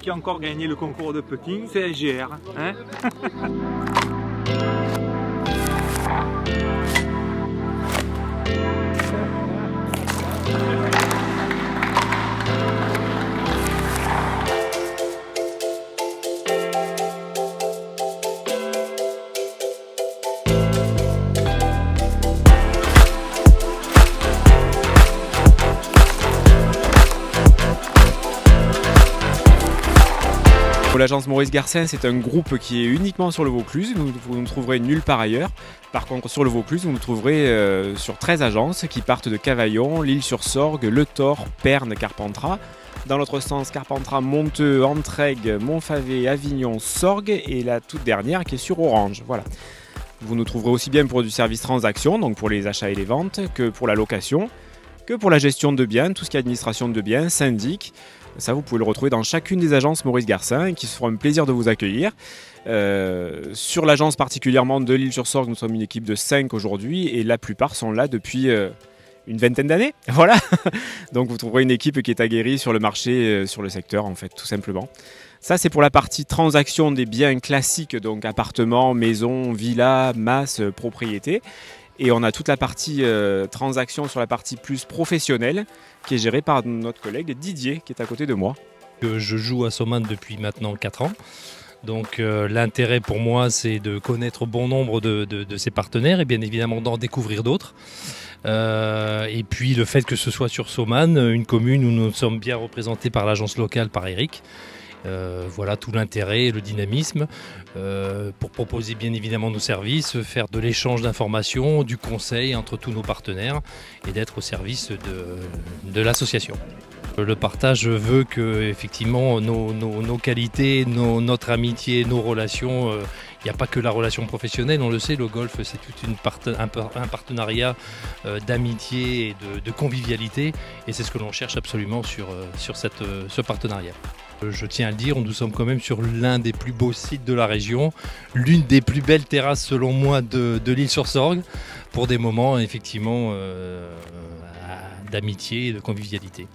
qui a encore gagné le concours de putting, c'est SGR. Hein. L'agence Maurice Garcin, c'est un groupe qui est uniquement sur le Vaucluse, vous ne trouverez nulle part ailleurs. Par contre, sur le Vaucluse, vous nous trouverez sur 13 agences qui partent de Cavaillon, l'Isle-sur-Sorgue, Le Thor, Pernes, Carpentras. Dans l'autre sens, Carpentras, Monteux, Entraigues, Montfavet, Avignon, Sorgue et la toute dernière qui est sur Orange. Voilà. Vous nous trouverez aussi bien pour du service transaction, donc pour les achats et les ventes, que pour la location, que pour la gestion de biens, tout ce qui est administration de biens, syndic. Ça, vous pouvez le retrouver dans chacune des agences Maurice Garcin qui se feront un plaisir de vous accueillir. Sur l'agence particulièrement de l'Isle-sur-Sorgue, nous sommes une équipe de 5 aujourd'hui et la plupart sont là depuis une vingtaine d'années. Voilà. Donc vous trouverez une équipe qui est aguerrie sur le marché, sur le secteur en fait, tout simplement. Ça, c'est pour la partie transaction des biens classiques, donc appartements, maisons, villas, masses, propriétés. Et on a toute la partie transaction sur la partie plus professionnelle qui est gérée par notre collègue Didier qui est à côté de moi. Je joue à Soman depuis maintenant 4 ans. Donc l'intérêt pour moi c'est de connaître bon nombre de ses partenaires et bien évidemment d'en découvrir d'autres. Et puis le fait que ce soit sur Soman, une commune où nous sommes bien représentés par l'agence locale, par Eric. Voilà tout l'intérêt et le dynamisme pour proposer bien évidemment nos services, faire de l'échange d'informations, du conseil entre tous nos partenaires et d'être au service de l'association. Le partage veut que effectivement nos qualités, notre amitié, nos relations, il n'y a pas que la relation professionnelle, on le sait, le golf c'est tout un partenariat d'amitié et de convivialité et c'est ce que l'on cherche absolument sur ce partenariat. Je tiens à le dire, nous sommes quand même sur l'un des plus beaux sites de la région, l'une des plus belles terrasses selon moi de l'Isle-sur-Sorgue, pour des moments effectivement d'amitié et de convivialité.